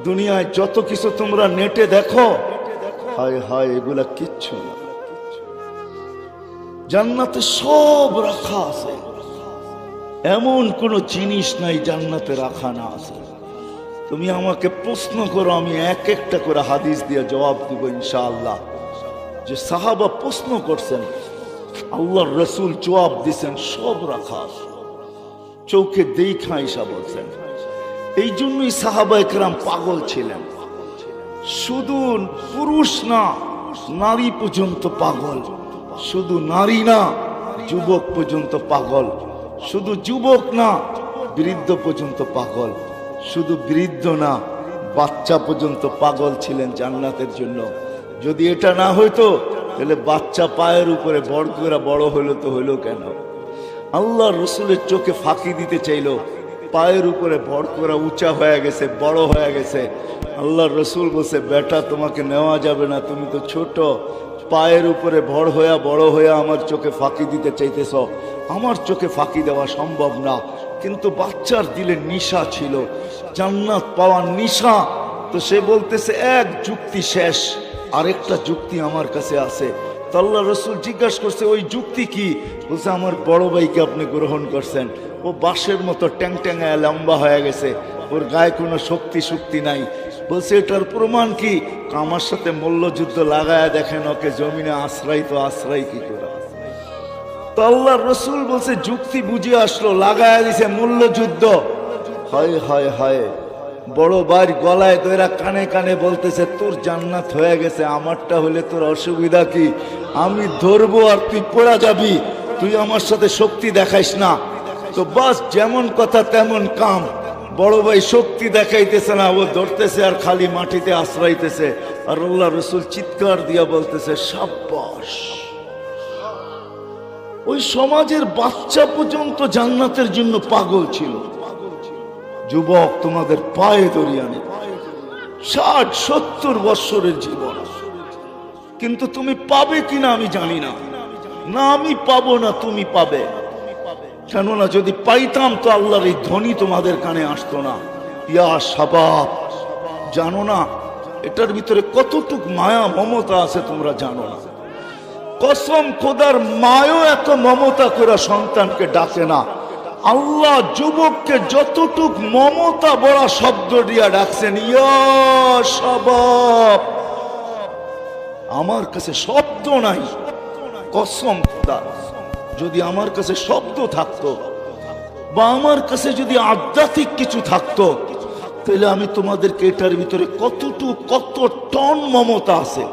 দুনিয়ায় যত কিছু তোমরা নেটে দেখো, হায় হায়, এগুলা কিচ্ছু না। জান্নাতে সব রাখা আছে, এমন কোন জিনিস নাই জান্নাতে রাখা না আছে। তুমি আমাকে প্রশ্ন করো, আমি এক একটা করে হাদিস দিয়ে জবাব দিব ইনশাআল্লাহ। যে সাহাবা প্রশ্ন করছেন, আল্লাহর রসুল জবাব দিছেন, সব রাখা আছে, চোখে দেখা ঈসা বলছেন। এই জন্যই সাহাবায়ে কেরাম পাগল ছিলেন। শুধু পুরুষ না, নারী পর্যন্ত পাগল। শুধু নারী না, যুবক পর্যন্ত পাগল। শুধু যুবক না, বৃদ্ধ পর্যন্ত পাগল। শুধু বৃদ্ধ না, বাচ্চা পর্যন্ত পাগল ছিলেন জান্নাতের জন্য। যদি এটা না হইতো তাহলে বাচ্চা পায়ের উপরে বড় করে বড় হইলো তো হইলো কেন? আল্লাহ রসুলের চোখে ফাঁকি দিতে চাইল, পায়ের উপরে বড় করে উঁচা হয়ে গেছে, বড় হয়ে গেছে। আল্লাহ রসুল বলছে, বেটা তোমাকে নেওয়া যাবে না, তুমি তো ছোট। পায়ের উপরে বড় হইয়া আমার চোখে ফাঁকি দিতে চাইতেছ, আমার চোখে ফাঁকি দেওয়া সম্ভব না। কিন্তু বাচ্চার দিলে নিশা ছিল, জান্নাত পাওয়ার নিশা। তো সে বলতেছে, এক যুক্তি শেষ, আরেকটা যুক্তি আমার কাছে আছে। তো আল্লাহ রসুল জিজ্ঞাসা করছে, ওই যুক্তি কি? বলছে, আমার বড় ভাইকে আপনি গ্রহণ করছেন, ও বাঁশের মতো ট্যাং ট্যাঙায় লম্বা হয়ে গেছে, ওর গায়ে কোনো শক্তি নাই। বলছে, এটার প্রমাণ কি? আমার সাথে মল্লযুদ্ধ লাগায়া দেখেন, ওকে জমিনে আশ্রয় কি করে? তো আল্লাহ রসুল বলছে, যুক্তি বুঝে আসলো, লাগায়া দিছে মল্লযুদ্ধ। হায় হায় হায়, বড় ভাইয়ের গলায় দইরা কানে কানে বলতেছে, তোর জান্নাত হয়ে গেছে, আমারটা হলে তোর অসুবিধা কি? আমি ধরবো আর তুই পড়া যাবি, তুই আমার সাথে শক্তি দেখাইস না। তো বাস, যেমন কথা তেমন কাম। বড় ভাই শক্তি দেখাইতেছে না, ও ধরতেছে আর খালি মাটিতে আশ্রাইতেছে। আর আল্লাহ রসুল চিৎকার দিয়া বলতেছে, সাব্বাস। ওই সমাজের বাচ্চা পর্যন্ত জান্নাতের জন্য পাগল ছিল। যুবক, তোমাদের পায়ে দরিয়ানে 60-70 বৎসরের জীবন, কিন্তু তুমি পাবে কিনা আমি জানি না। না আমি পাবো না, তুমি পাবে। কেননা যদি পাইতাম তো আল্লাহর এই ধ্বনি তোমাদের কানে আসতো না। ইয়া শাবাব, জানো না এটার ভিতরে কতটুক মায়া মমতা আছে তোমরা জানো না। কসম খোদার, মায়ও এত মমতা করে সন্তানকে ডাকে না। আল্লাহ যুবককে যতটুক মমতা বড়া শব্দ দিয়া ডাকছেন, ইয়া শাবাব। আমার কাছে শব্দ নাই, কসম খোদা, যদি আমার কাছে শব্দ থাকতো বা আমার কাছে যদি আধ্যাত্মিক কিছু থাকতো, তাহলে আমি তোমাদেরকে এটার ভিতরে কত টন মমতা আছে,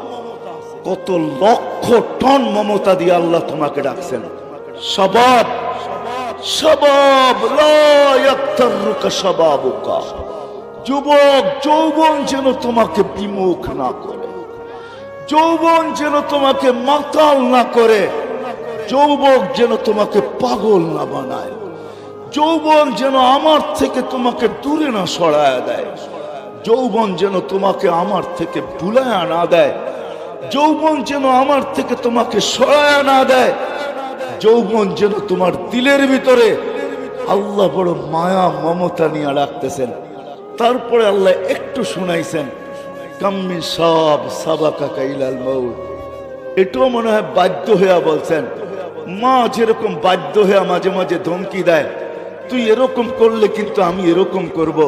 কত লক্ষ টন মমতা দিয়ে আল্লাহ তোমাকে ডাকছেন। শাবাব শাবাব লা ইয়াক্তারুকা শাবাবুকা। যুবক, যৌবন যেন তোমাকে বিমুখ না করে, যৌবন যেন তোমাকে মাতাল না করে, যৌবক যেন তোমাকে পাগল না বানায়, যৌবন যেন আমার থেকে তোমাকে দূরে না সরায় দেয়, যৌবন যেন তোমাকে আমার থেকে ভুলায়া না দেয়, যৌবন যেন আমার থেকে তোমাকে সরায়া না দেয়, যৌবন যেন তোমার দিলের ভিতরে আল্লাহ বড় মায়া মমতা নিয়ে রাখতেছেন। তারপরে আল্লাহ একটু শুনাইছেন, কাম্মি সব সাবাকা ইলাল মউত। এটাও মনে হয় বাধ্য হইয়া বলছেন। মা যেরকম বাধ্য হইয়া মাঝে মাঝে ধমকি দেয়, তুই এরকম করলে কিন্তু আমি এরকম করব।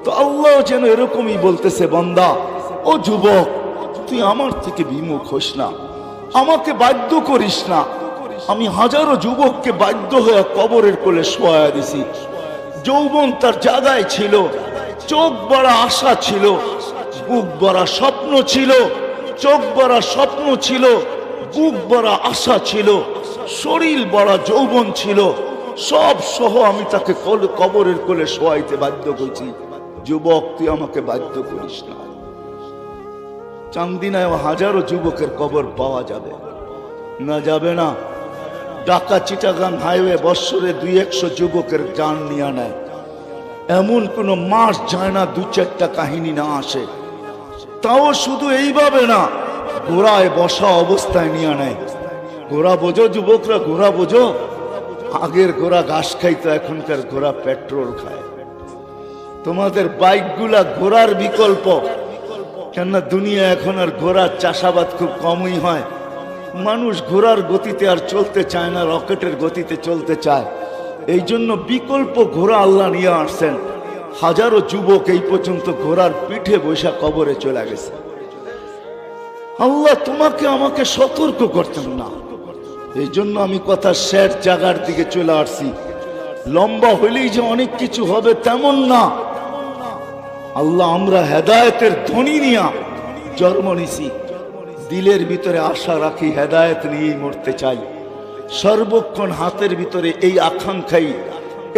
তো আল্লাহ যেন এরকমই বলতেছে, বান্দা ও যুবক, তুই আমার থেকে বিমুখ হোস না, আমাকে বাধ্য করিস না। আমি হাজারো যুবককে বাধ্য হয়ে কবরের কোলে শোয়া দিছি। যৌবন তার জায়গায় ছিল, চোখ বড়া আশা ছিল, বুক বড়া স্বপ্ন ছিল, চোখ বড়া স্বপ্ন ছিল, বুক বড়া আশা ছিল, শরীর বড়া যৌবন ছিল, সব সহ আমি তাকে কবরের কোলে শোয়াইতে বাধ্য করছি। যুবক, তুই আমাকে বাধ্য করিস না। চান্দিনায় হাজারো যুবকের কবর পাওয়া যাবে না? যাবে না? ঢাকা চিটাগাং হাইওয়ে বৎসরে 200 যুবকের জান নিয়ে নেয়, এমন কোন মাস যায় না 2-4টা কাহিনী না আসে। তাও শুধু এইভাবে না, ঘোড়ায় বসা অবস্থায় নিয়ে নেয়। ঘোড়া বোঝো যুবকরা, ঘোড়া বোঝো? আগের ঘোড়া ঘাস খাইতো, এখনকার ঘোড়া পেট্রোল খায়। তোমাদের বাইকগুলা ঘোড়ার বিকল্প। কেননা দুনিয়া এখন আর ঘোড়ার চাষাবাদ খুব কমই হয়, মানুষ ঘোড়ার গতিতে আর চলতে চায় না, রকেটের গতিতে চলতে চায়। এই জন্য বিকল্প ঘোড়া আল্লাহ নিয়ে আসছেন। হাজারো যুবক এই পর্যন্ত ঘোড়ার পিঠে বৈশা কবরে চলে গেছে। আল্লাহ তোমাকে আমাকে সতর্ক করতেন না, এই জন্য আমি কথা শেষ জায়গার দিকে চলে আসছি। লম্বা হইলেই যে অনেক কিছু হবে তেমন না। আল্লাহ আমরা হেদায়েতের ধ্বনি নিয়া জন্ম নিছি, দিলের ভিতরে আশা রাখি হেদায়েত নিয়েই মরতে চাই। সর্বক্ষণ হাতের ভিতরে এই আকাঙ্ক্ষাই,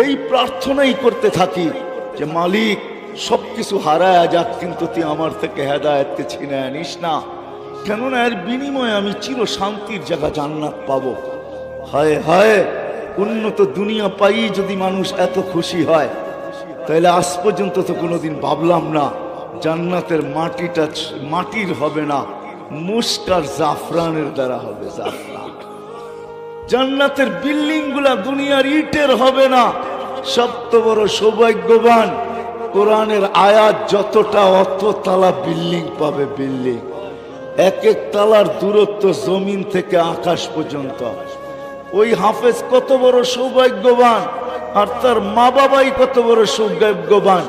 এই প্রার্থনাই করতে থাকি যে মালিক সবকিছু হারায়া যাক, কিন্তু তুই আমার থেকে হেদায়েতকে ছিনে আনিস না। কেননা এর বিনিময়ে আমি চির শান্তির জায়গা জান্নাত পাবো। হায় হায়, উন্নত দুনিয়া পাই যদি মানুষ এত খুশি হয়, তাহলে আজ পর্যন্ত তো কোনোদিন ভাবলাম না জান্নাতের মাটিটা মাটির হবে না, মুস্কার জাফরানের দ্বারা হবে। জাফরান জান্নাতের বিল্ডিং গুলা দুনিয়ার ইটের হবে না। সবচেয়ে বড় সৌভাগ্যবান কোরআনের আয়াত যতটা অত তালা বিল্ডিং পাবে। বিল্ডিং এক এক তালার দূরত্ব জমিন থেকে আকাশ পর্যন্ত। ওই হাফেজ কত বড় সৌভাগ্যবান, আর তার মা বাবাই কত বড় সৌভাগ্যবান,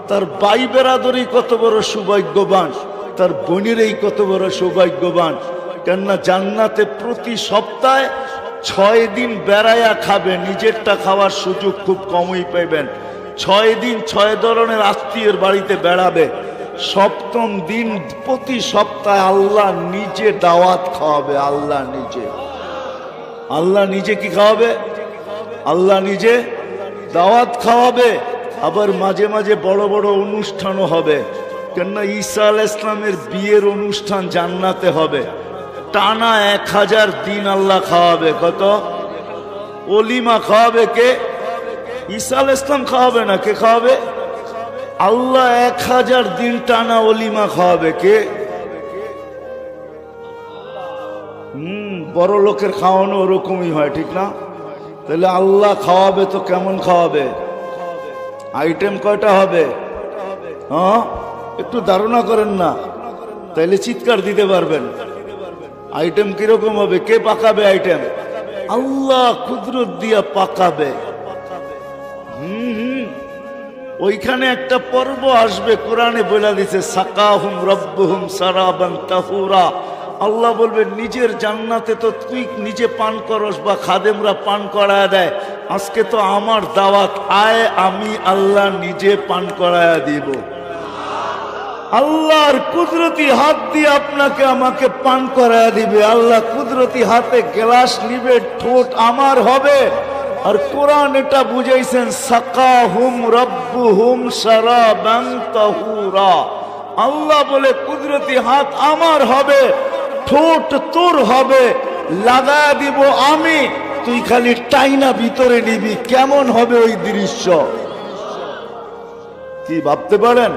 তার ভাই বেরাদরি কত বড় সৌভাগ্যবান, তার বোনেরই কত বড় সৌভাগ্যবান। কেননা জান্নাতে প্রতি সপ্তাহে 6 দিন বেড়াইয়া খাবে, নিজেরটা খাওয়ার সুযোগ খুব কমই পাইবেন। 6 দিন 6 ধরনের আত্মীয়ের বাড়িতে বেড়াবে। সপ্তম দিন প্রতি সপ্তাহে আল্লাহ নিজে দাওয়াত খাওয়াবে। আল্লাহ নিজে, আল্লাহ নিজে কি খাওয়াবে? আল্লাহ নিজে দাওয়াত খাওয়াবে। আবার মাঝে মাঝে বড় বড় অনুষ্ঠানও হবে। কেননা ঈসা আলাইহিস সালামের বিয়ের অনুষ্ঠান জান্নাতে হবে। টানা 1000 দিন আল্লাহ খাওয়াবে। কত? ওলিমা খাওয়াবে কে? ঈসা আলাইহিস সালাম খাওয়াবে না, কে খাওয়াবে? আল্লাহ 1000 দিন টানা ওলিমা খাওয়াবে। কে? বড় লোকের খাওয়ানো ওরকমই হয়, ঠিক না? তাহলে আল্লাহ খাওয়াবে তো কেমন খাওয়াবে? আইটেম কয়টা হবে? হ্যাঁ, একটু ধারণা করেন না, তাইলে চিৎকার দিতে পারবেন। আইটেম কিরকম হবে? কে পাকাবে আইটেম? আল্লাহ কুদরত দিয়া পাকাবে। ওইখানে একটা পর্ব আসবে, কোরআনে বলে দিছে সাকাহুম রব্বুহুম সারাবান তাহুরা। আল্লাহ বলবে নিজের জান্নাতে তো তুই নিজে পান করস বা খাদেমরা পান করায় দেয়, আজকে তো আমার দাওয়াত, আয় আমি আল্লাহ নিজে পান করায়া দিব। আল্লাহর কুদরতি হাত দিয়ে আপনাকে আমাকে পান করায়া দিবে। আল্লাহ কুদরতি হাতে গ্লাস নিবে, ঠোঁট আমার হবে। আর কোরআন এটা বুঝাইছেন সাকাহুম রব্বুহুম শারাবান তাহুরা। আল্লাহ বলে কুদরতি হাত আমার হবে, ঠোঁট তোর হবে, লাগা দিব আমি, তুই খালি টাইনা ভিতরে নিবি। কেমন হবে ওই দৃশ্য? কি ভাবতে পারেন?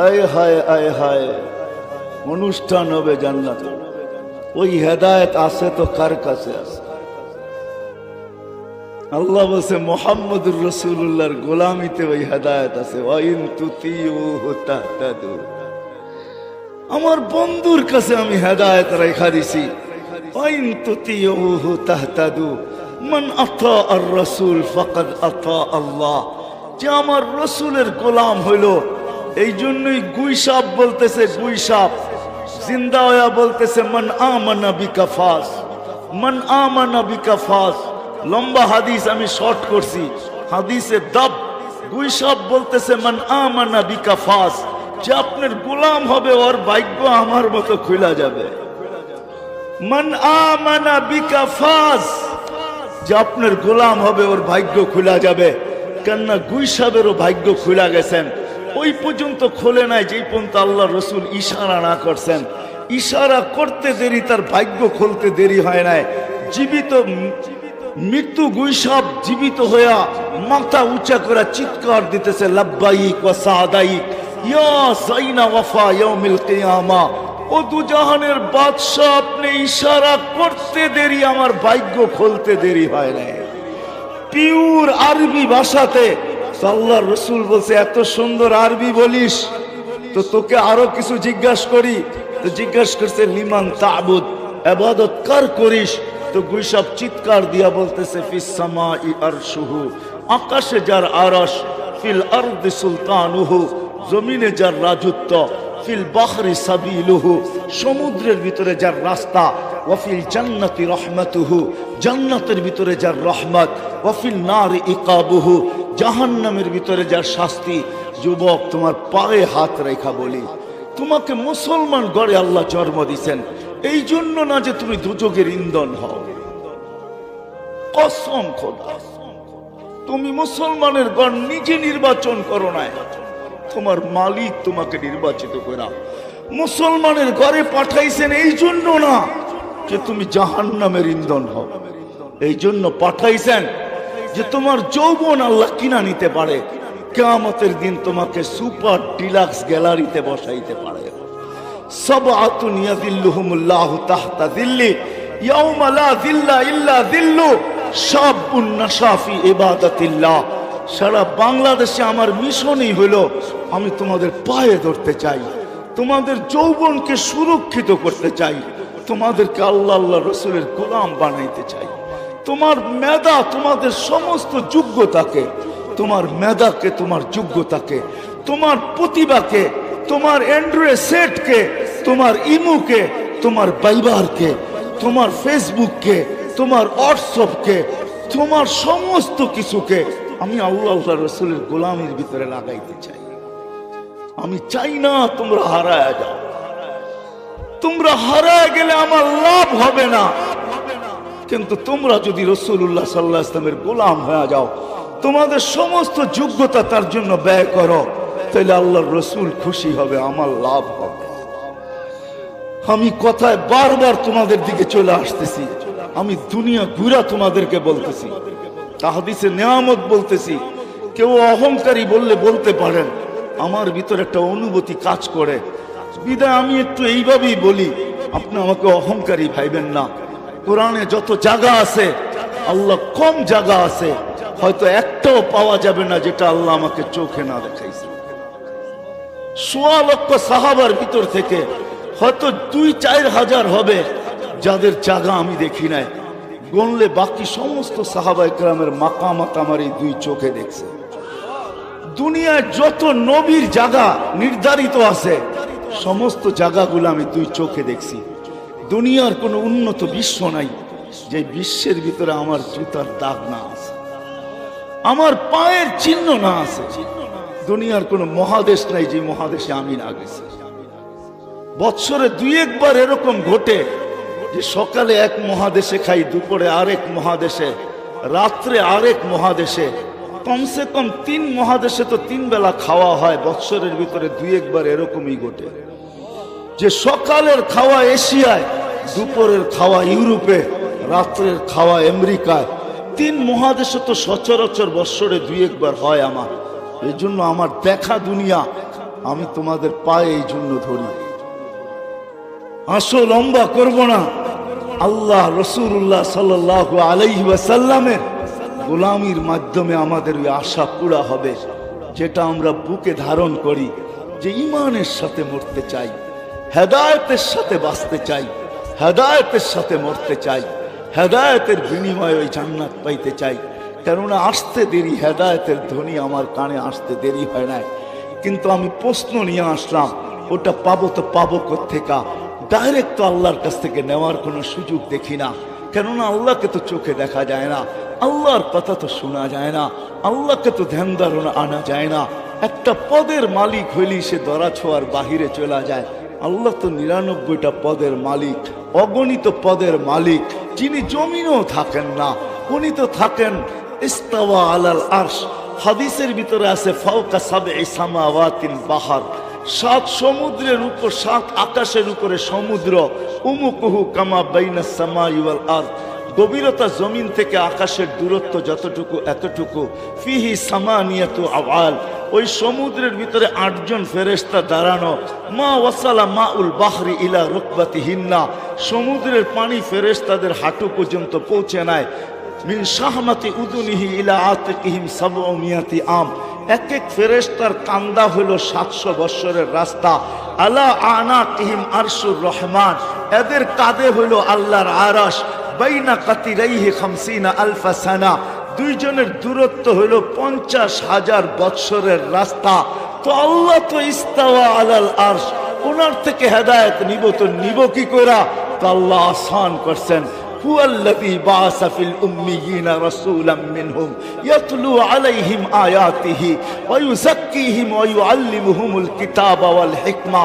আয় হায় আয় হায়, অনুষ্ঠান হবে জান্নাতে। ওই হেদায়েত আছে তো কার কাছে আছে? আল্লাহ বলছে মুহাম্মদুর রাসূলুল্লাহর গোলামিতে ওই হেদায়েত আছে। ওয়াইন তুতিউহু তাহতাদু। আমার বন্ধুর কাছে আমি হেদায়েত রেখা দিছি। ওয়াইন তুতিউহু তাহতাদু মান আতা আর রাসূল ফাকাদ আতা আল্লাহ। যে আমার রাসূলের গোলাম হইল, এই জন্যই গুইসাপ বলতেছে, গুইসাপ জিন্দা হইয়া বলতেছে মান আমানা বিকা ফাস, মান আমানা বিকা ফাস। লম্বা হাদিস আমি শর্ট করছি, হাদিসে দাব। গুইসাপ বলতেছে মান আমানা বিকা ফাস, যে আপনার গোলাম হবে ওর ভাগ্য আমার মতো খুলা যাবে। মান আমানা বিকা ফাস, যে আপনার গোলাম হবে ওর ভাগ্য খুলা যাবে। কেননা গুইসাপেরও ভাগ্য খুলা গেছেন, ওই পর্যন্ত খোলে নাই যেই পর্যন্ত আল্লাহ রসুল ইশারা না করছেন। ইশারা করতে দেরি, তার ভাগ্য খুলতে দেরি হয় নাই। জীবিত মৃত্যু গুইসাপ জীবিত হইয়া মাথা উঁচা করে চিৎকার দিতেছে লাব্বাইক ওয়া সাদাইক ইয়া সাইনা ওয়াফা ইয়াউমিল কিয়ামা। ও দুজাহানের বাদশা, আপনি ইশারা করতে দেরি, আমার ভাগ্য খুলতে দেরি হয় নাই। পিওর আরবি ভাষাতে তো আল্লাহর রসুল বলছে এত সুন্দর আরবি বলিস, তো তোকে আরো কিছু জিজ্ঞাসা করি। তো জিজ্ঞাসা করছে লিমান তা'বুদ, ইবাদত কার করিস? তো গুইসাব চিৎকার দিয়া বলতেছে ফিস সামাই আরশুহু, আকাশে যার আরশ, ফিল আরদি সুলতানুহু, জমিনে যার রাজত্ব, ফিল বাহরি সাবিলুহু, সমুদ্রের ভিতরে যার রাস্তা, ওয়াফিল জান্নাতি রহমাতুহু, জান্নাতের ভিতরে যার রহমত, ওয়াফিল নারি ইকাবুহু, জাহান্নামের ভিতরে যার শাস্তি। যুবক, তোমার পায়ে হাত রেখা বলি, তোমাকে মুসলমান গড়ে আল্লাহ জন্ম দিয়েছেন, এই জন্য না যে তুমি দুযোগের ইন্ধন হও। কসম খোদা, তুমি মুসলমানের গড় নিজে নির্বাচন করো না, তোমার মালিক তোমাকে নির্বাচিত করা মুসলমানের ঘরে পাঠাইছেন, এই জন্য না যে তুমি জাহান্নামের ইন্ধন হও। এই জন্য পাঠাইছেন যে তোমার যৌবন আল্লাহ কিনা নিতে পারে, কিয়ামতের দিন তোমাকে সুপার ডিলাক্স গ্যালারিতে বসাইতে পারে। সাবআতুন ইয়াযিল্লুহুমুল্লাহু তাহতা যিল্লি ইয়াওমা লা যিল্লা ইল্লা যিল্লু, শাবুন নাশা ফি ইবাদাতিল্লাহ। সারা বাংলাদেশে আমার মিশনই হলো আমি তোমাদের পায়ে ধরতে চাই, তোমাদের যৌবনকে সুরক্ষিত করতে চাই, তোমাদেরকে আল্লাহ আল্লাহ রসুলের গোলাম বানাইতে চাই। তোমার মেধা, তোমাদের সমস্ত যোগ্যতাকে, তোমার মেধাকে, তোমার যোগ্যতাকে, তোমার প্রতিভাকে, তোমার অ্যান্ড্রয়েড সেটকে, তোমার ইমুকে, তোমার বাইবারকে, তোমার ফেসবুককে, তোমার হোয়াটসঅ্যাপকে, তোমার সমস্ত কিছুকে আমি আল্লাহ আল্লাহ রসুলের গোলামের ভিতরে লাগাইতে চাই। আমি চাই না তোমরা হারায় যাও। তোমরা হারায় গেলে আমার লাভ হবে না, কিন্তু তোমরা যদি রাসূলুল্লাহ সাল্লাল্লাহু আলাইহি ওয়াসাল্লামের গোলাম হয়ে যাও, তোমাদের সমস্ত যোগ্যতা তার জন্য ব্যয় করো, তাহলে আল্লাহর রসুল খুশি হবে, আমার লাভ হবে। আমি কথায় বারবার তোমাদের দিকে চলে আসতেছি, আমি দুনিয়া ঘুরা তোমাদেরকে বলতেছি, তাহাদিসে নেয়ামত বলতেছি। কেউ অহংকারী বললে বলতে পারেন, আমার ভিতরে একটা অনুভূতি কাজ করে, বিদায় আমি একটু এইভাবেই বলি, আপনি আমাকে অহংকারী ভাইবেন না। কোরআনে যত জায়গা আছে, আল্লাহ কম জায়গা আছে হয়তো একটাও পাওয়া যাবে না যেটা আল্লাহ আমাকে চোখে না দেখাইছে। ১৬ লক্ষ সাহাবার ভিতর থেকে হয়তো ২-৪ হাজার হবে যাদের জায়গা আমি দেখি নাই, গণলে বাকি সমস্ত সাহাবা ইকরামের মাকামাত আমার এই ২ চোখে দেখছে। দুনিয়ায় যত নবীর জায়গা নির্ধারিত আছে, সমস্ত জায়গাগুলো আমি ২ চোখে দেখছি। দুনিয়ার কোনো উন্নত বিশ্ব নাই যে বিশ্বের ভিতরে আমার জুতার দাগ না আছে, আমার পায়ের চিহ্ন না আছে। দুনিয়ার কোনো মহাদেশ নাই যে মহাদেশে আমি না গেছি। বৎসরে ২-১ বার এরকম ঘটে যে সকালে এক মহাদেশে খাই, দুপুরে আরেক মহাদেশে, রাত্রে আরেক মহাদেশে। কমসে কম ৩ মহাদেশে তো ৩ বেলা খাওয়া হয়, বৎসরের ভিতরে ২-১ বার এরকমই ঘটে যে সকালের খাওয়া এশিয়ায়, দুপুরের খাওয়া ইউরোপে, রাত্রের খাওয়া আমেরিকায়। ৩ মহাদেশে তো সচরাচর বৎসরে ২-১ বার হয় আমার। এই জন্য আমার দেখা দুনিয়া আমি তোমাদের পায়ে এই জন্য ধরি। আসো লম্বা করব না, আল্লাহ রাসূলুল্লাহ সাল্লাল্লাহু আলাইহি ওয়াসাল্লামের গোলামির মাধ্যমে আমাদের ওই আশা পুরা হবে যেটা আমরা বুকে ধারণ করি, যে ঈমানের সাথে মরতে চাই, হেদায়েতের সাথে বাঁচতে চাই, হেদায়েতের সাথে মরতে চাই, হেদায়েতের বিনিময়ে ওই জান্নাত পাইতে চাই। কেননা আসতে দেরি, হেদায়েতের ধ্বনি আমার কানে আসতে দেরি হয় না, কিন্তু আমি প্রশ্ন নিয়ে আসলাম, ওটা পাবো তো পাবো কোত্থেকা? ডাইরেক্ট তো আল্লাহর কাছ থেকে নেওয়ার কোনো সুযোগ দেখি না, কেননা আল্লাহকে তো চোখে দেখা যায় না, আল্লাহর কথা তো শোনা যায় না, আল্লাহকে তো ধ্যান ধারণা আনা যায় না। একটা পদের মালিক হইলেই সে ধরা ছোঁয়ার বাহিরে চলে যায়। আল্লাহ তো ৯৯টা পদের মালিক, অগণিত পদের মালিক, যিনি জমিনেও থাকেন না, উনি তো থাকেন ইস্তাওয়া আলাল আরশ। হাদিসের ভিতরে আছে ফাওকা সাবঈ সামাওয়াতিন বাহার, ৭ সমুদ্রের উপর, ৭ আকাশের উপরে সমুদ্র। উমুকুহু কামা বাইনাস সামাই ওয়াল আরদ, গভীরতা জমিন থেকে আকাশের দূরত্ব যতটুকু এতটুকু। ফিহি সামানিয়াতু আওয়াল, ওই সমুদ্রের ভিতরে ৮ জন ফেরেশতা দাঁড়ানো। মা ওয়াসালা মাউল বাহরি ইলা রুকবাতিহিন্না, সমুদ্রের পানি ফেরেশতাদের হাঁটু পর্যন্ত পৌঁছে নাই। মিন শাহমাতি উযুনিহি ইলা আতিকিহিম 700 আম। এক এক ফেরেশতার কান্দা হলো 700 বছরের রাস্তা। আলা আনাকিহিম আরশুর রহমান, এদের কাঁধে হলো আল্লাহর আরশ। বাইনা কাতিরাইহি 50,000 সানা, দুইজনের দূরত্ব হলো 50,000 বৎসরের রাস্তা। তো আল্লাহ তো ইস্তাওয়া আলাল আরশ, ওনার থেকে হেদায়েত নিব তো নিব কি করে? তো আল্লাহ আসান করছেন। هو الذي بعث في الأميين رسولا منهم يتلو عليهم آياته ويزكيهم ويعلمهم الكتاب والحكمة।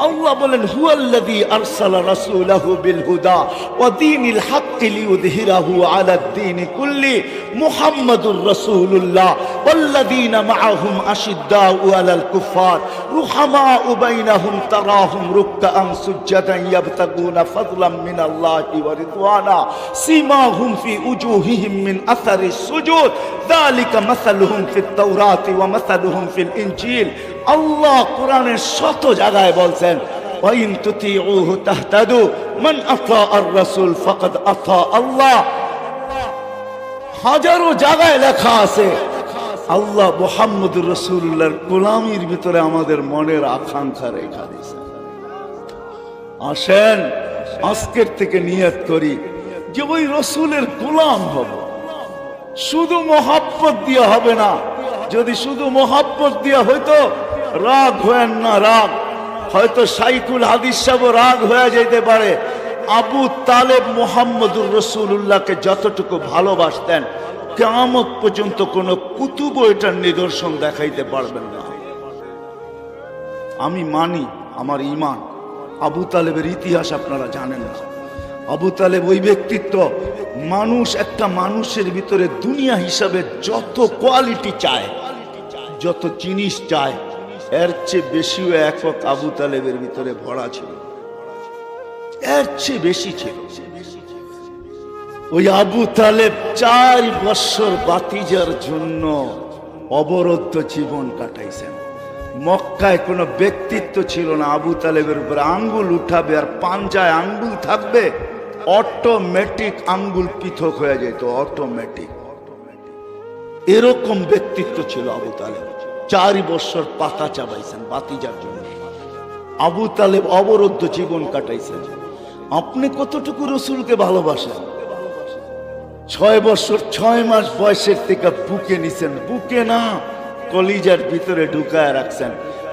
الله بولن هو الذي أرسل رسوله بالهدى ودين الحق ليظهره على الدين كله محمد رسول الله والذين معهم أشداء على الكفار رحماء بينهم تراهم ركعا سجدا يبتغون فضلا من الله ورضوانا سيماهم في وجوههم من أثر السجود ذلك مثلهم في التوراة ومثلهم في الإنجيل। الله قرآن শত জায়গায় বলছেন وإن تطيعوه تهتدوا من أطاع الرسول فقد أطاع الله। হাজারো জায়গায় লেখা আছে আল্লাহ মুহাম্মদুর রাসূলুল্লাহর গোলামির ভিতরে আমাদের মনের আকাঙ্ক্ষা রেখা দিয়েছেন। আসেন আজকের থেকে নিয়ত করি যে ওই রসুলের গোলাম হব। শুধু মোহাব্বত দিয়ে হবে না। যদি শুধু মোহাব্বত দিয়ে হইতো, রাগ হয় না, রাগ হয়তো শাইখুল হাদিস সাহেব রাগ হয়ে যেতে পারে। আবু তালেব মুহাম্মদুর রাসূলুল্লাহকে যতটুকু ভালোবাসতেন, কিয়ামত পর্যন্ত কোন কুতুব এটার নিদর্শন দেখাইতে পারবেন না। আমি মানি, আমার ঈমান। আবু তালেবের ইতিহাস আপনারা জানেন না। আবু তালেব ওই ব্যক্তিত্ব, মানুষ একটা মানুষের ভিতরে দুনিয়া হিসাবে যত কোয়ালিটি চায়, যত জিনিস চায়, এর চেয়ে বেশিও একক আবু তালেবের ভিতরে ভরা ছিল, এর চেয়ে বেশি ছিল। ওই আবু তালেব 4 বছর বাতিজার জন্য অবরুদ্ধ জীবন কাটাইছেন। মক্কায় কোনো ব্যক্তিত্ব ছিল না আবু তালেবের উপরে আঙ্গুল উঠাবে আর পাঞ্জায় আঙ্গুল থাকবে, অটোমেটিক আঙ্গুল পৃথক হয়ে যেত, অটোমেটিক। এরকম ব্যক্তিত্ব ছিল আবু তালেব। 4 বছর পাতা চাবাইছেন বাতিজার জন্য। আবু তালেব অবরুদ্ধ জীবন কাটাইছেন। আপনি কতটুকু রসুলকে ভালোবাসেন? 6 বছর 6 মাস বয়সের থেকে বুকে নিছেন, বুকে না কলিজার ভিতরে ঢুকায় রাখছেন।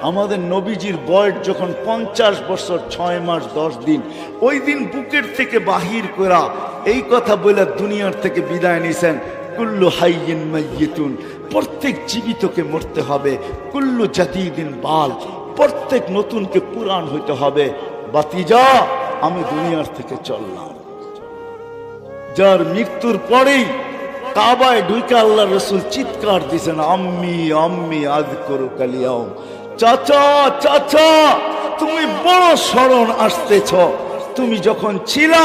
আমাদের নবীজির বয়স যখন 50 বছর 6 মাস 10 দিন, ওই দিন বুকের থেকে বাহির করা এই কথা বলে দুনিয়ার থেকে বিদায় নিছেন। কুল্লু হাইয়িন মাইয়িতুন, প্রত্যেক জীবিতকে মরতে হবে। কুল্লু জাদিদিন বাল, প্রত্যেক নতুনকে পুরান হইতে হবে। বাতিজা, আমি দুনিয়ার থেকে চললাম। যার মৃত্যুর পরেই কাবায় ঢুকে আল্লাহ রসুল চিৎকার দিয়েছেন, আম্মি আম্মি আযকুরুকা আল-ইয়াওম। চাচা চাচা, তুমি বড় স্মরণ আসতেছ। তুমি যখন ছিলা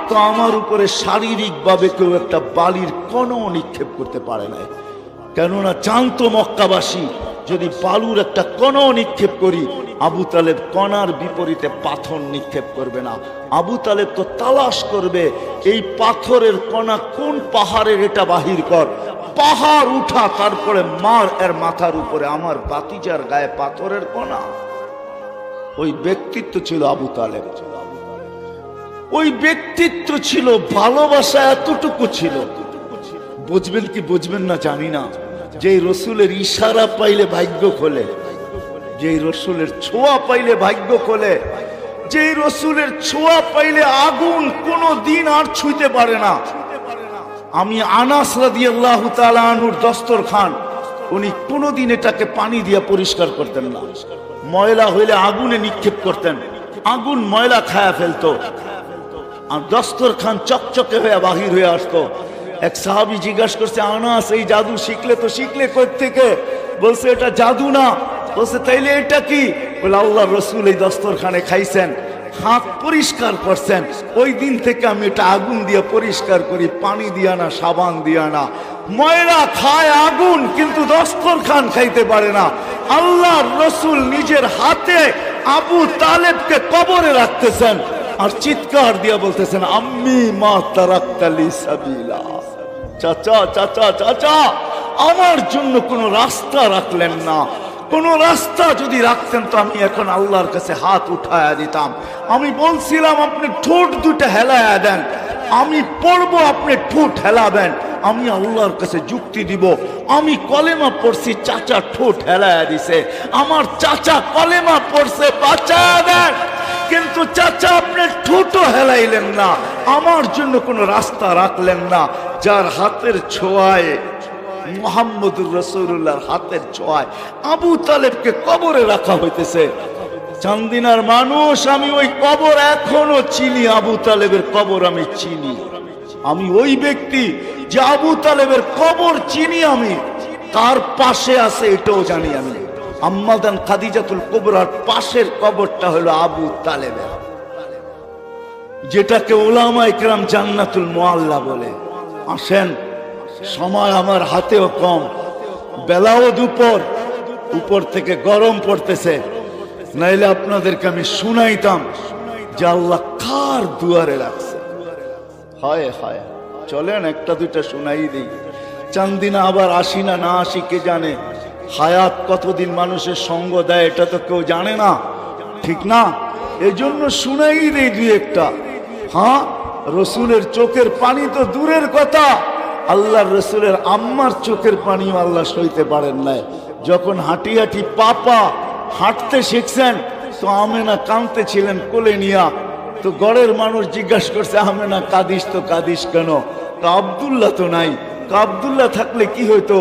তো আমার উপরে শারীরিক ভাবে কেউ একটা বালির কণাও নিক্ষেপ করতে পারে না। কেননা জানতো মক্কাবাসী, যদি বালুর একটা কণাও নিক্ষেপ করি, আবু তালেব কণার বিপরীতে পাথর নিক্ষেপ করবে না। আবু তালেব তো তালাশ করবে এই পাথরের কণা কোন পাহাড়ের, এটা বাহির কর। পাহাড় উঠা, তারপরে মার এর মাথার উপরে। আমার বাতিজার গায়ে পাথরের কণা। ওই ব্যক্তিত্ব ছিল আবু তালেব। ওই ব্যক্তিত্ব ছিল, ভালোবাসা এতটুকু ছিল। বুঝবেন কি বুঝবেন না জানি না, যে রসুলের ইশারা পাইলে ভাগ্য খোলে, যে রসুলের ছোঁয়া পাইলে ভাগ্য খোলে, যে রসুলের ছোঁয়া পাইলে আগুন কোনো দিন আর ছুঁইতে পারে না। আমি আনাস রাদিয়াল্লাহু তাআলা আনহুর দস্তরখান, উনি কোনোদিন এটাকে পানি দিয়ে পরিষ্কার করতেন না। ময়লা হইলে আগুনে নিক্ষেপ করতেন, আগুন ময়লা খায়া ফেলতো, আর দস্তরখান চকচকে হয়ে বাহির হয়ে আসতো। এক সাহাবী জিজ্ঞাসা করছে, আনাস এই জাদু শিখলে তো শিখলে কই থেকে? বলছে এটা জাদু না। বলছে তাইলে এটা কি? বলে আল্লাহর রাসূল এই দস্তরখানে খাইছেন, হাত পরিষ্কার করছেন, ওই দিন থেকে আমি এটা আগুন দিয়ে পরিষ্কার করি, পানি দিয়া না, সাবান দিয়া না। ময়লা খায় আগুন, কিন্তু দস্তরখান খাইতে পারে না। আল্লাহর রাসূল নিজের হাতে আবু তালেবকে কবরে রাখতেছেন আর চিৎকার দিয়া বলতেছেন, আম্মি মা তারাক্তা লি সাবিলা। চাচা চাচা চাচা, আমার জন্য কোনো রাস্তা রাখলেন না। কোন রাস্তা যদি রাখতেন তো আমি এখন আল্লাহর কাছে হাত উঠায়া দিতাম। আমি বলছিলাম আপনি ঠোঁট দুটো হেলায়া দেন, আমি পড়বো, আপনি ঠোঁট হেলাবেন, আমি আল্লাহর কাছে যুক্তি দিব। আমি কলেমা পড়ছি, চাচা ঠোঁট হেলায়া দিছে। আমার চাচা কলেমা পড়ছে, বাঁচায়া দেন। কিন্তু চাচা আপনি ঠোঁটও হেলাইলেন না, আমার জন্য কোনো রাস্তা রাখলেন না। যার হাতের ছোঁয়ায়, মুহাম্মদুর রাসূলুল্লাহর হাতের ছোঁয়ায় আবু তালেবকে কবরে রাখা হইতেছে। চান্দিনার মানুষ, আমি ওই কবর এখনো চিনি, আবু তালেবের কবর আমি চিনি। আমি ওই ব্যক্তি যে আবু তালেবের কবর চিনি। আমি কার পাশে আছে এটাও জানি। আমি আম্মাদান খাদিজাতুল কুবরার পাশের কবরটা হলো আবু তালেবের, যেটাকে উলামায়ে কেরাম জান্নাতুল মুআল্লা বলে। আসেন, সময় আমার হাতেও কম, বেলাও দুপুর, উপর থেকে গরম পড়তেছে, নাইলে আপনাদেরকে আমি শুনাইতাম যে আল্লাহ কার দুয়ারে রাখছে। হায় হায়, চলেন একটা দুইটা শুনাই দিই। চান্দিনা আবার আসি না না আসি কে জানে। হায়াত কতদিন মানুষের সঙ্গ দেয় এটা তো কেউ জানে না, ঠিক না? এজন্য শুনাই দিই দুই একটা। হ্যাঁ, রসুলের চোখের পানি তো দূরের কথা, আল্লাহর রসুলের আম্মার চোখের পানিও আল্লাহ সইতে পারেন নাই। যখন হাঁটি হাঁটি পাপা হাঁটতে শিখছেন তো আমেনা কাঁদতে ছিলেন কোলে নিয়া। তো গড়ের মানুষ জিজ্ঞাসা করছে, আমেনা কাঁদিস তো কাঁদিস কেন? আব্দুল্লাহ তো নাই। আব্দুল্লাহ থাকলে কি হইতো?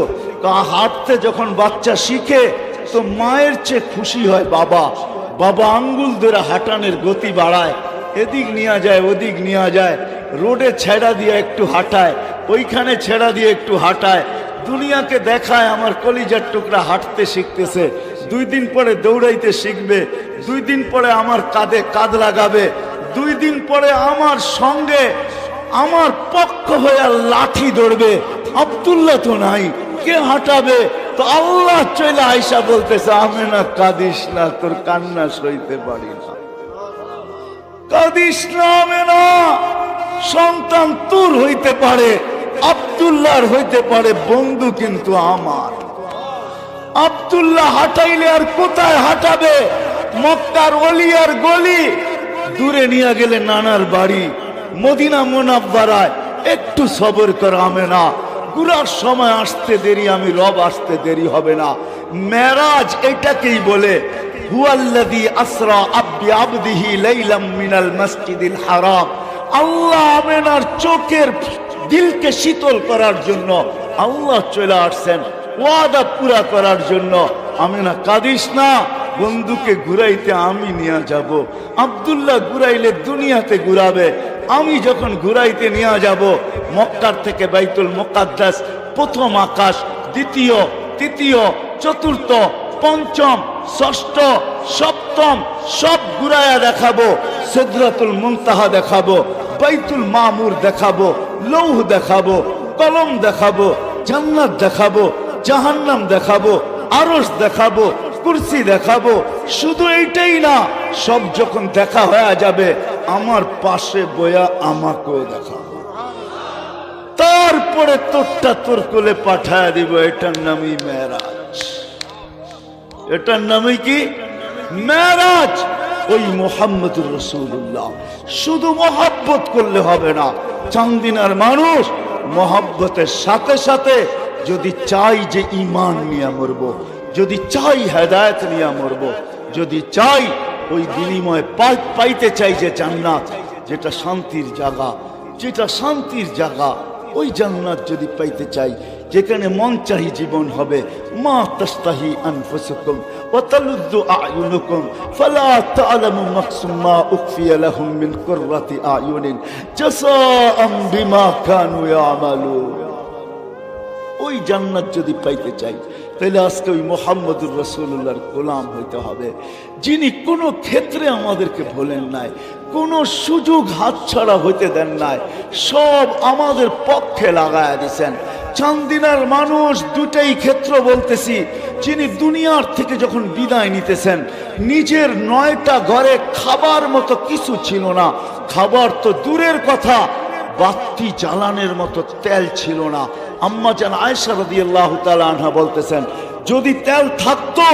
হাঁটতে যখন বাচ্চা শিখে তো মায়ের চেয়ে খুশি হয় বাবা। বাবা আঙ্গুল ধরে হাঁটানোর গতি বাড়ায়, এদিক নিয়ে যায় ওদিক নিয়ে যায়, রোডে ছেড়া দিয়ে একটু হাঁটায়, ওইখানে ছেড়া দিয়ে একটু হাঁটায়, দুনিয়াকে দেখায় আমার কলিজার টুকরা হাঁটতে শিখতেছে। 2 দিন পরে দৌড়াইতে শিখবে, 2 দিন পরে আমার কাঁধে কাঁধ লাগাবে, 2 দিন পরে আমার সঙ্গে আমার পক্ষ হয়ে লাঠি ধরবে। আব্দুল্লাহ তো নাই, কে হাঁটাবে? তো আল্লাহ চলে আয়সা বলতেছে, আমেনা কাঁদিস না, তোর কান্না সইতে পারি না, কাঁদিস না আমেনা। সন্তান তোর হইতে পারে, আব্দুল্লাহর হইতে পারে, বন্ধু কিন্তু আমার। আব্দুল্লাহ হাঁটাইলে আর কোথায় হাঁটাবে? মক্কার অলিয়ার গলি, দূরে নিয়ে গেলে নানার বাড়ি, মদিনা মুনাব্বারায়। একটু সবর কর আমেনা, ঘুরার সময় আসতে দেরি, আমি রব আসতে দেরি হবে না। মেরাজ এটাকেই বলে, হুয়াল্লাযী আসরা বিআবদিহি লাইলাম মিনাল মসজিদিল হারাম। আল্লাহ আমেনার চোখের দিলকে শীতল করার জন্য আল্লাহ চলে আসছেন, ওয়াদা পুরা করার জন্য। আমেনা কাঁদিস না, বন্ধুকে ঘুরাইতে আমি নিয়ে যাব। আব্দুল্লাহ ঘুরাইলে দুনিয়াতে ঘুরাবে, আমি যখন ঘুরাইতে নিয়ে যাব মক্কার থেকে বাইতুল মুকাদ্দাস, প্রথম আকাশ, দ্বিতীয়, তৃতীয়, চতুর্থ, পঞ্চম, ষষ্ঠ, সপ্তম সব ঘুরাইয়া দেখাবো। সিদরাতুল মুনতাহা দেখাবো, বাইতুল মামুর দেখাবো, লৌহ দেখাবো, কলম দেখাবো, জান্নাত দেখাবো, জাহান্নাম দেখাবো, আরশ দেখাবো, কুরসি দেখাবো। শুধু এইটাই না, সব যখন দেখা হয়ে যাবে আমার পাশে বয়া আমাকেও দেখাবো, তারপরে তোরটা তোর কোলে পাঠায় দিব। এটার নামই মেরাজ। এটার নামই কি? মেরাজ। ওই মুহাম্মদুর রাসূলুল্লাহ। শুধু মহব্বত করলে হবে না, চান্দিনার মানুষ মহব্বতের সাথে সাথে যদি চাই যে ঈমান নিয়ে মরব, যদি চাই হেদায়েত নিয়ে মরব, যদি চাই ওই বিনিময়ে পাইতে চাই যে জান্নাত, যেটা শান্তির জায়গা, যেটা শান্তির জায়গা, ওই জান্নাত যদি পাইতে চাই, যেখানে মন চাহি জীবন হবে। মা তাস্তাহি আনফুসুকুম ওয়া তালুযু আ'য়ুনুকুম ফালা তা'লামু নাফসুম মা উখফিয়া লাহুম মিন কুররাতি আ'য়ুনিন জাযাআম বিমা কানু ইয়ামালুন। ওই জান্নাত যদি পাইতে চাই তাহলে আজকে ওই মুহাম্মদুর রাসূলুল্লাহর গোলাম হইতে হবে, যিনি কোনো ক্ষেত্রে আমাদেরকে ভোলেন নাই, কোনো সুযোগ হাতছাড়া হইতে দেন নাই, সব আমাদের পক্ষে লাগায়া দিয়েছেন। চান্দিনার মানুষ দুটাই ক্ষেত্র বলতেছি, যিনি দুনিয়ার থেকে যখন বিদায় নিতেছেন, নিজের 9টা ঘরে খাবার মতো কিছু ছিল না। খাবার তো দূরের কথা, বাতি জ্বালানোর মতো তেল ছিল না। আম্মা জান আয়েশা রাদিয়াল্লাহু তাআলা আনহা বলতেছেন, যদি তেল থাকতো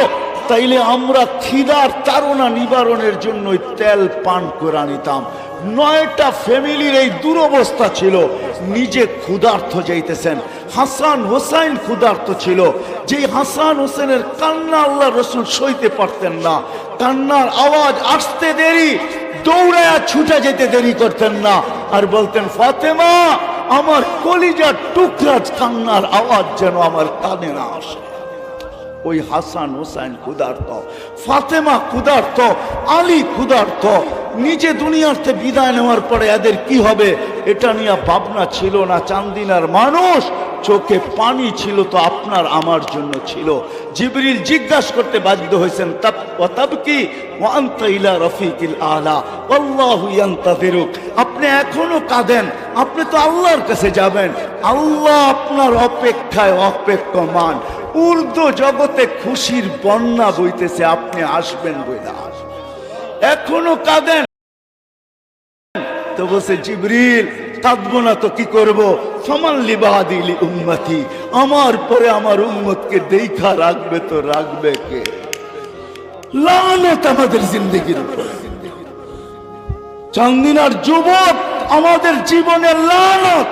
তাইলে আমরা খিদার তাড়না নিবারণের জন্য তেল পান করে নিতাম। 9টা ফ্যামিলির এই দুরবস্থা ছিল, নিজে ক্ষুধার্ত যাইতেছেন, হাসান হোসেন ক্ষুধার্ত ছিল। যে হাসান হোসেনের কান্না আল্লাহ রসুল সইতে পারতেন না, কান্নার আওয়াজ আসতে দেরি, দৌড়ায়া ছুটে যেতে দেরি করতেন না, আর বলতেন, ফাতেমা আমার কলিজার টুকরা কান্নার আওয়াজ যেন আমার কানে না আসে। ওই হাসান হোসেন ক্ষুধার্ত, ফাতেমা ক্ষুধার্ত, আলী ক্ষুধার্ত। নিজে দুনিয়াতে বিদায় নেওয়ার পরে এদের কি হবে এটা নিয়ে ভাবনা ছিল না। চান্দিনার মানুষ, চোখে পানি ছিল তো আপনার আমার জন্য ছিল। জিবরিল জিজ্ঞাসা করতে বাধ্য হয়েছেন, তাবকি ওয়া আনতা ইলা রফিকিল আলা আল্লাহু ইয়ান্তাযিরুক। আপনি এখনো কাঁদেন, আপনি তো আল্লাহর কাছে যাবেন, আল্লাহ আপনার অপেক্ষায় অপেক্ষমান। উর্দু জগতে খুশির বন্যা বইতেছে, আপনি আসবেন বইলা এখনো কাঁদেন। তো বলছে জিবরিল, কাঁদবো না তো কি করব? ফামান লিবাদি লি উম্মতি, আমার পরে আমার উম্মতকে দেখা রাখবে তো রাখবে কে? লানত আমাদের জিন্দেগির উপরে। চান্দিনার যুবক, আমাদের জীবনের লানত।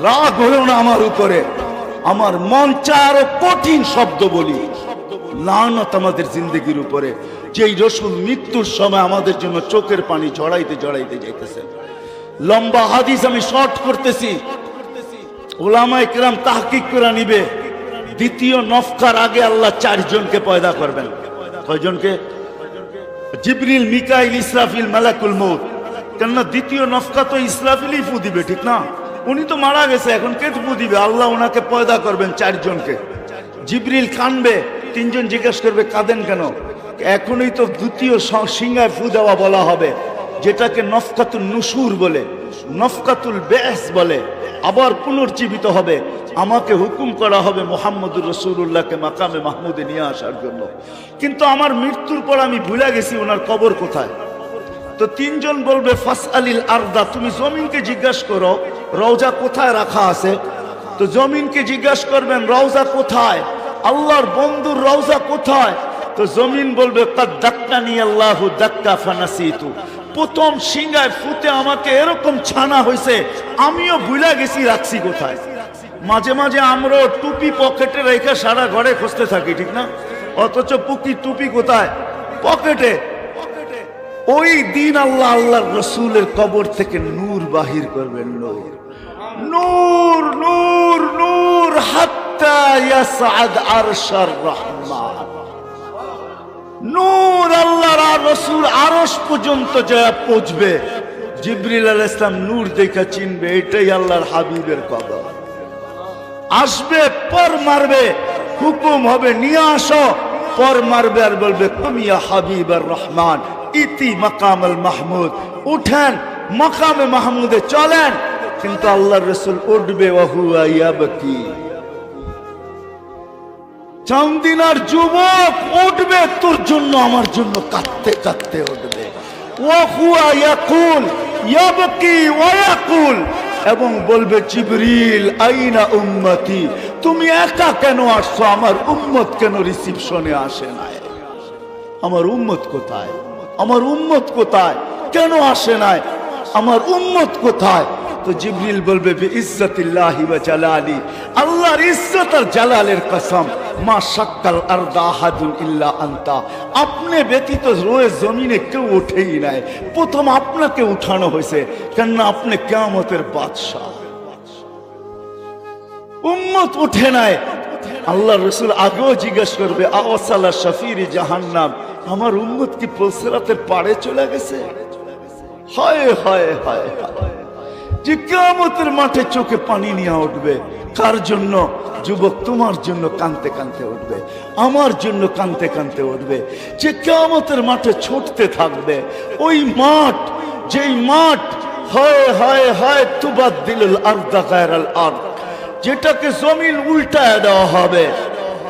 রাগ হলো না আমার উপরে, আমার মন চায় আরো কঠিন শব্দ বলি। লানত আমাদের জিন্দেগির উপরে। যেই রসুল মৃত্যুর সময় আমাদের জন্য চোখের পানি জড়াইতে জড়াইতে যাইতেছে। লম্বা হাদিস আমি শর্ট করতেছি, উলামায়ে কেরাম তাহকিক করে নিবে। দ্বিতীয় নফকার আগে আল্লাহ 4 জনকে পয়দা করবেন। কয়জনকে? জিবরিল, মিকাইল, ইসরাফিল, মালাকুল মউত। কেননা দ্বিতীয় নফকা তো ইসরাফিলই ফু দিবে, ঠিক না? উনি তো মারা গেছে, এখন কে ফু দিবে? আল্লাহ ওনাকে পয়দা করবেন 4 জনকে। জিবরিল কানবে, 3 জন জিজ্ঞাসা করবে কাঁদেন কেন? এখনই তো দ্বিতীয় সিংহায় ফু দেওয়া বলা হবে, যেটাকে নফকাতুল নুশুর বলে, নফকাতুল বেস বলে। আবার পুনর্জীবিত হবে, আমাকে হুকুম করা হবে মুহাম্মদুর রাসূলুল্লাহকে মাকামে মাহমুদে নিয়ে আসার জন্য। কিন্তু আমার মৃত্যুর পর আমি ভুলে গেছি ওনার কবর কোথায়। তো 3 জন বলবে ফাসআলিল আরদা, তুমি জমিনকে জিজ্ঞাসা করো রওজা কোথায় রাখা আছে। তো জমিনকে জিজ্ঞাসা করবেন রওজা কোথায়, আল্লাহর বন্ধুর রওজা কোথায়। তো জমিন বলবে কাদ দাক্কানি আল্লাহু দাক্কা ফানাসিতু, প্রথম সিংহায় ফুতে আমাকে এরকম ছানা হয়েছে, আমিও ভুলে গেছি রাখছি কোথায়। মাঝে মাঝে আমরা টুপি পকেটে রেখে সারা ঘরে খুঁজতে থাকি, ঠিক না? অথচ টুপি কোথায়? পকেটে। ওই দিন আল্লাহ আল্লাহর রসুলের কবর থেকে নূর বাহির করবেন, নূর নূর নূর নূর, হাত্তা ইয়াসআদ আরশার রহমান। নূর আল্লাহর আর রসুল আরশ পর্যন্ত যা পৌঁছবে। জিবরিল আলাইহিস সালাম নূর দেখা চিনবে এটাই আল্লাহর হাবিবের কবর। আসবে, পর মারবে, হুকুম হবে নিয়ে আসো, পর মারবে আর বলবে কুমিয়া হাবিবার রহমান ইতি মাকামাল মাহমুদ, উঠেন মাকামে মাহমুদে চলেন। কিন্তু আল্লাহর রাসূল উঠবে ওয়াহুয়া ইয়াবকি। চান্দিনার যুবক উঠবে তোর জন্য আমার জন্য কাঁদতে কাঁদতে উঠবে। ওয়াহুয়া ইয়াকুল ইয়াবকি ওয়া ইয়াকুল, এবং বলবে জিবরিল আইনা উম্মতি, তুমি একা কেন আসছো? আমার উম্মত কেন রিসিপশনে আসে নাই? আমার উম্মত কোথায়? আমার উম্মত কোথায়? কেন আসে নাই? আমার উম্মত কোথায়? তো জিবরিল বলবে বিইজ্জাতিল্লাহি ওয়া জালালি, আল্লাহর ইজ্জত আর জালালের কসম, মা শাক্কাল আরদা আহাদুন ইল্লা আনতা, আপনি ব্যতীত রোয়ে জমিনে কেউ ওঠেই নাই। প্রথম আপনাকে উঠানো হয়েছে, কেননা আপনি কিয়ামতের বাদশা। উম্মত উঠে নাই। আল্লাহ রাসূল আগেও জিজ্ঞেস করবে আওয়াসালা শাফিরি জাহান্নাম, আমার উম্মত কি পুলসিরাতের পাড়ে চলে গেছে? হায় হায় হায় হায়, যে কিয়ামতের মাঠে চোখে পানি নিয়ে উঠবে। কার জন্য? যুবক, তোমার জন্য কাঁদতে কাঁদতে উঠবে, আমার জন্য কাঁদতে কাঁদতে উঠবে। যে কিয়ামতের মাঠে ছুটতে থাকবে, ওই মাঠ, যেই মাঠ হায় হায় হায় তুবাদ্দিলুল আরদা গায়রাল আরদ, যেটাকে জমিন উল্টায় দেওয়া হবে,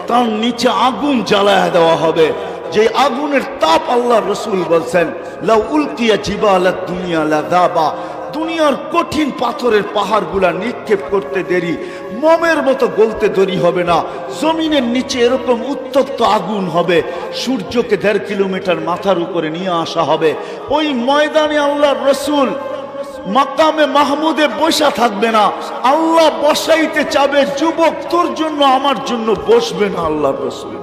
তার নিচে আগুন জ্বালায় দেওয়া হবে। যে আগুনের তাপ আল্লাহ রাসূল বলছেন লাউ উলকিয়া জিবালাত দুনিয়া লাযাবা, দুনিয়ার কঠিন পাথরের পাহাড়গুলা নিক্ষেপ করতে দেরি, মোমের মতো গলতে দেরি হবে না। জমিনের নিচে এরকম উত্তপ্ত আগুন হবে, সূর্যকে 1.5 কিলোমিটার মাথার উপরে নিয়ে আসা হবে। ওই ময়দানে আল্লাহর রসুল মাকামে মাহমুদে বসা থাকবে না, আল্লাহ বসাইতে চাবে, যুবক তোর জন্য আমার জন্য বসবে না আল্লাহর রসুল।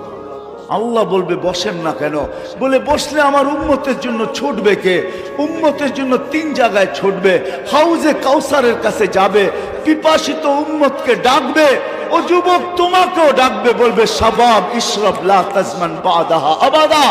আল্লাহ বলবে বসেন না কেন? বলে বসলে আমার উম্মতের জন্য ছুটবে কে? উম্মতের জন্য 3 জায়গায় ছুটবে। হাউজে কাউসারের কাছে যাবে, পিপাসিত উম্মতকে ডাকবে, ও যুবক তোমাকেও ডাকবে, বলবে শাবাব ইশরাব লা তাজমান বাদাহা আবাদা,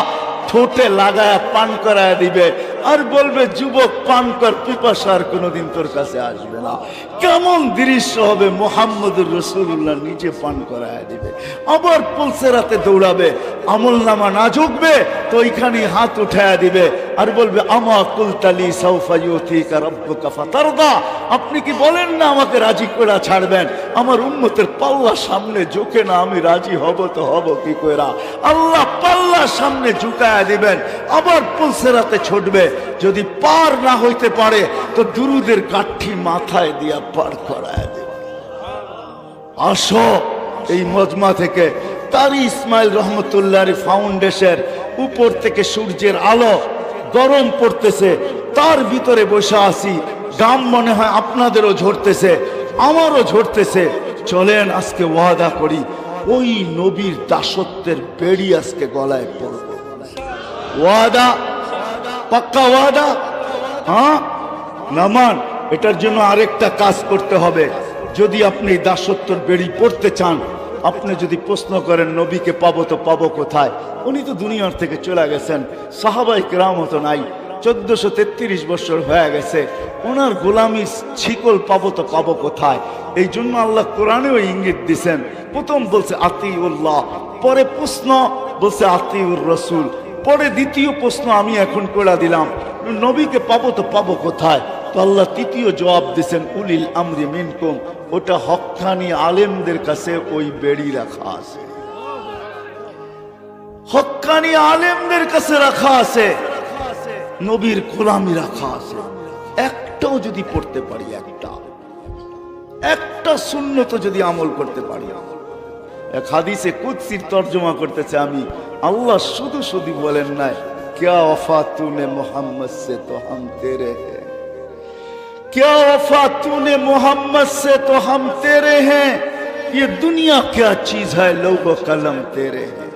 ঠোঁটে লাগায়া পান করায় দিবে, আর বলবে যুবক পান কর, পিপাসা আর কোনোদিন তোর কাছে আসবে না। কেমন দৃশ্য হবে! মুহাম্মদুর রাসূলুল্লাহ নিজে পান করায় দিবে, আবার পুলসেরাতে দৌড়াবে, আমল নামা না ঝুঁকবে তো ওইখানে হাত উঠায়া দিবে, আর বলবে আমা কুলতালি সাউফা ইউতিকা রাব্বুকা ফাতারদা, আপনি কি বলেন না আমাকে রাজি করে ছাড়বেন? আমার উম্মতের পাল্লা সামনে ঝুঁকে না, আমি রাজি হব তো হব কি কইরা? আল্লাহ পাল্লা সামনে ঝুঁকায়া দিবেন, আবার পুলসেরাতে ছুটবে। যদি পার না হইতে পারে তো দুরুদের কাঠি মাথায় দিয়া পার করায় দেবে। আসো এই মজমা থেকে কারি ইসমাইল রহমতুল্লাহ ফাউন্ডেশন, উপর থেকে সূর্যের আলো গরম পড়তেছে, তার ভিতরে বসে আছি, গাম মনে হয় আপনাদেরও ঝরতেছে, আমারও ঝরতেছে। চলেন আজকে ওয়াদা করি, ওই নবীর দাসত্বের বেড়ি আজকে গলায় পড়ব। ওয়াদা, পাক্কা ওয়াদা? হ্যাঁ, নামান। এটার জন্য আরেকটা কাজ করতে হবে। যদি আপনি দাসত্বের বেড়ি পড়তে চান, আপনি যদি প্রশ্ন করেন নবীকে পাবো তো পাবো কোথায়, উনি তো দুনিয়ার থেকে চলে গেছেন, সাহাবাই কেরাম তো নাই, 1433 বছর হয়ে গেছে, ওনার গোলামি শিকল পাবো তো পাবো কোথায়? এই জন্য আল্লাহ কোরআনেও ইঙ্গিত দিছেন। প্রথম বলছে আতিউল্লাহ, পরে প্রশ্ন বলছে আতিউর রসুল, পরে দ্বিতীয় প্রশ্ন আমি এখন করে দিলাম, নবীকে পাবো তো পাবো কোথায়? তো আল্লাহ তৃতীয় জবাব দিয়েছেন উলিল আমরি মিনকুম, ওটা হক্কানি আলেমদের কাছে ওই বেড়ি রাখা আছে, হক্কানি আলেমদের কাছে রাখা আছে, নবীর গোলামি রাখা আছে। একটাও যদি পড়তে পারি, একটা সুন্নত যদি আমল করতে পারি। এক হাদিসে কুদসির তর্জমা করতেছে আমি, আল্লাহ শুধু শুধু বলেন নাই क्या वफा तूने मोहम्मद से तो हम तेरे हैं, क्या वफा तूने मोहम्मद से तो हम तेरे हैं, ये दुनिया क्या चीज है लोगो कलम तेरे हैं।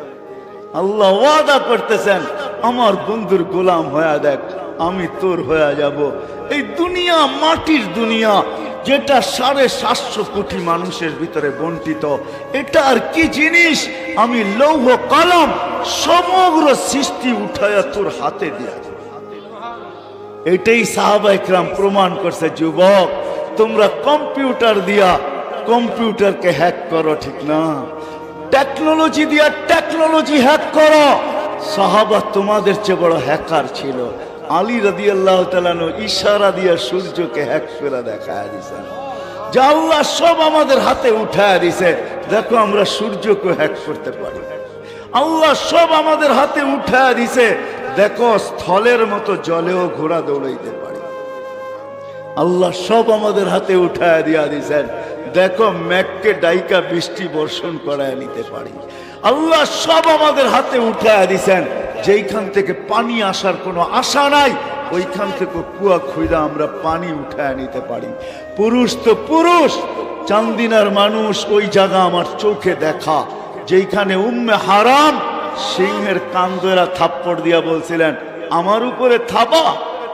আল্লাহ ওয়াদা করতেছেন আমার বন্ধুর গোলাম হয়ে দেখ, আমি তোর হয়ে যাব। এই দুনিয়া মাটির দুনিয়া, যেটা 750 কোটি মানুষের ভিতরে বন্টিত, এটা আর কি জিনিস? আমি লৌহ কলম সমগ্র সৃষ্টি উঠায়া তোর হাতে দিয়া। এটাই সাহাবায়ে কেরাম প্রমাণ করছে। যুবক, তোমরা কম্পিউটার দিয়া কম্পিউটারকে হ্যাক করো, ঠিক না? টেকনোলজি দিয়া টেকনোলজি হ্যাক করো। সাহাবা তোমাদের চেয়ে বড় হ্যাকার ছিল। আলী রাদিয়াল্লাহু তাআলা ইশারা দিয়া সূর্যকে হ্যাক করে দেখায় দিয়েছেন, যা আল্লাহ সব আমাদের হাতে উঠায় দিছে। দেখো আমরা সূর্যকে হ্যাক করতে পারি, আল্লাহ সব আমাদের হাতে উঠায় দিছে। দেখো স্থলের মতো জলেও ঘোড়া দৌড়াইতে পারি, আল্লাহ সব আমাদের হাতে উঠায় দিয়া দিছেন। দেখো মেঘকে ডাইকা বৃষ্টি বর্ষণ করায় নিতে পারি, আল্লাহ সব আমাদের হাতে উঠায় দিছেন। যেইখান থেকে পানি আসার কোনো আশা নাই, ওইখান থেকে কুয়া খুঁড়া আমরা পানি উঠায় নিতে পারি। পুরুষ তো পুরুষ, চান্দিনার মানুষ, ওই জায়গা আমার চোখে দেখা, যেইখানে উম্মে হারাম সিংহের কান ধরা থাপ্পড় দিয়া বলছিলেন আমার উপরে থাবা,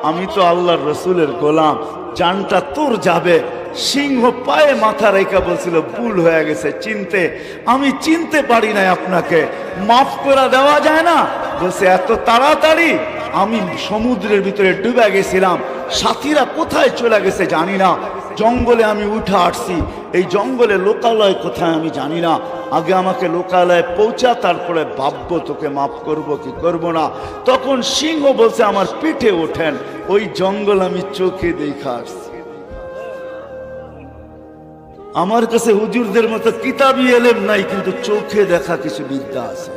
আমি তো আল্লাহর রসুলের গোলাম, জানটা তোর যাবে। সিংহ পায়ে মাথা রেখা বলছিল ভুল হয়ে গেছে, আমি চিনতে পারি নাই, আপনাকে মাফ করে দেওয়া যায় না? বলছে এত তাড়াতাড়ি? আমি সমুদ্রের ভিতরে ডুবে গেছিলাম, সাথীরা কোথায় চলে গেছে জানি না, জঙ্গলে আমি উঠে আসছি, এই জঙ্গলে লোকালয় কোথায় আমি জানি না, আগে আমাকে লোকালয়ে পৌঁছা, তারপরে ভাববো তোকে মাফ করব কি করব না। তখন সিংহ বলছে আমার পিঠে ওঠেন, ওই জঙ্গল আমি চোখে দেখা আসছি। আমার কাছে হুজুরদের মতো কিতাবি এলেম নাই, কিন্তু চোখে দেখা কিছু বিদ্যা আছে।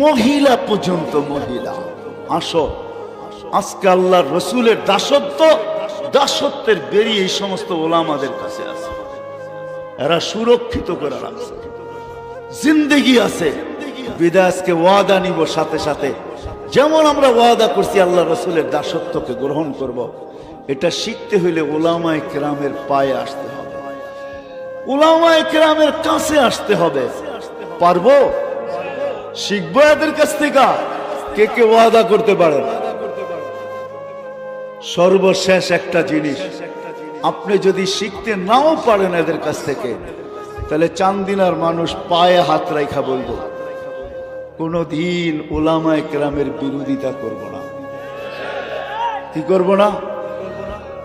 মহিলা পর্যন্ত মহিলা, আসো আজকে আল্লাহর রসুলের দাসত্ব দাসত্বের বেরিয়ে এই সমস্ত ওলামাদের কাছে আছে। এরা সুরক্ষিত করে রাখছে, জিন্দেগি আছে। বিদাসকে ওয়াদা নিব সাথে সাথে, যেমন আমরা ওয়াদা করছি আল্লাহ রসুলের দাসত্বকে গ্রহণ করব। এটা শিখতে হইলে উলামায়ে কেরামের পায়ে আসতে হবে, উলামায়ে কেরামের কাছে আসতে হবে। পারবো? শিখবো এদের কাছ থেকে? কে কে ওয়াদা করতে পারেন? সর্বশেষ একটা জিনিস, আপনি যদি শিখতে নাও পারেন এদের কাছ থেকে, তাহলে চান্দিনার মানুষ পায়ে হাত রাখা বলবো, কোনদিন উলামায়ে কেরামের বিরোধিতা করব না। কি করব না?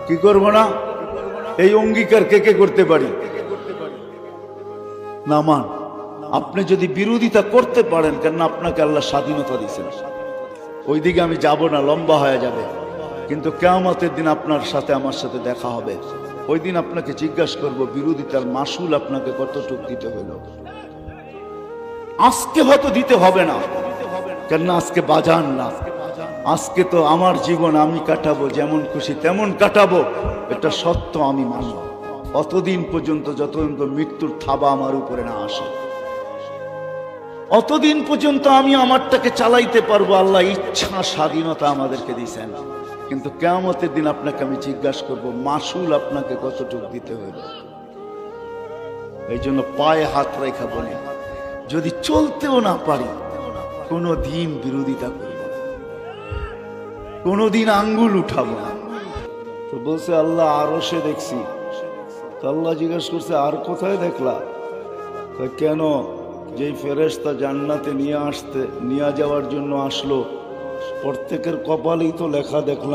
কি করব না? এই অঙ্গীকার কে কে করতে পারি? না মান, আপনি যদি বিরোধিতা করতে পারেন, কেন আপনাকে আল্লাহ স্বাধীনতা দিয়েছেন। ওইদিকে আমি যাব না, লম্বা হয়ে যাবে। কিন্তু কিয়ামতের দিন আপনার সাথে আমার সাথে দেখা হবে। ওই দিন আপনাকে জিজ্ঞাসা করব বিরোধিতার মাসুল আপনাকে কতটুকু দিতে হইল। আজকে হয়তো দিতে হবে না, কেন আজকে বাজান না। আজকে তো আমার জীবন আমি কাটাবো, যেমন খুশি তেমন কাটাবো, এটা সত্য, আমি মানব। অতদিন পর্যন্ত যতদিন মৃত্যুর থাবা আমার উপরে না আসে, অতদিন পর্যন্ত আমি আমারটাকে চালাইতে পারবো। আল্লাহ ইচ্ছা স্বাধীনতা আমাদেরকে দিয়েছেন। কিন্তু কিয়ামতের দিন আপনাকে আমি জিজ্ঞাসা করব মাসুল আপনাকে কতটুকু দিতে হইল। এই জন্য পায়ে হাত রেখা বলি, যদি চলতেও না পারি কোনো দিন বিরোধিতা করব না, কোনোদিন আঙ্গুল উঠাবো না। তো বলছে আল্লাহ আরশে দেখছি। তো আল্লাহ জিজ্ঞাসা করছে আর কোথায় দেখলা? কেন? যেই ফেরেশতা জান্নাতে নিয়ে যাওয়ার জন্য আসলো, প্রত্যেকের কপালেই তো লেখা দেখলাম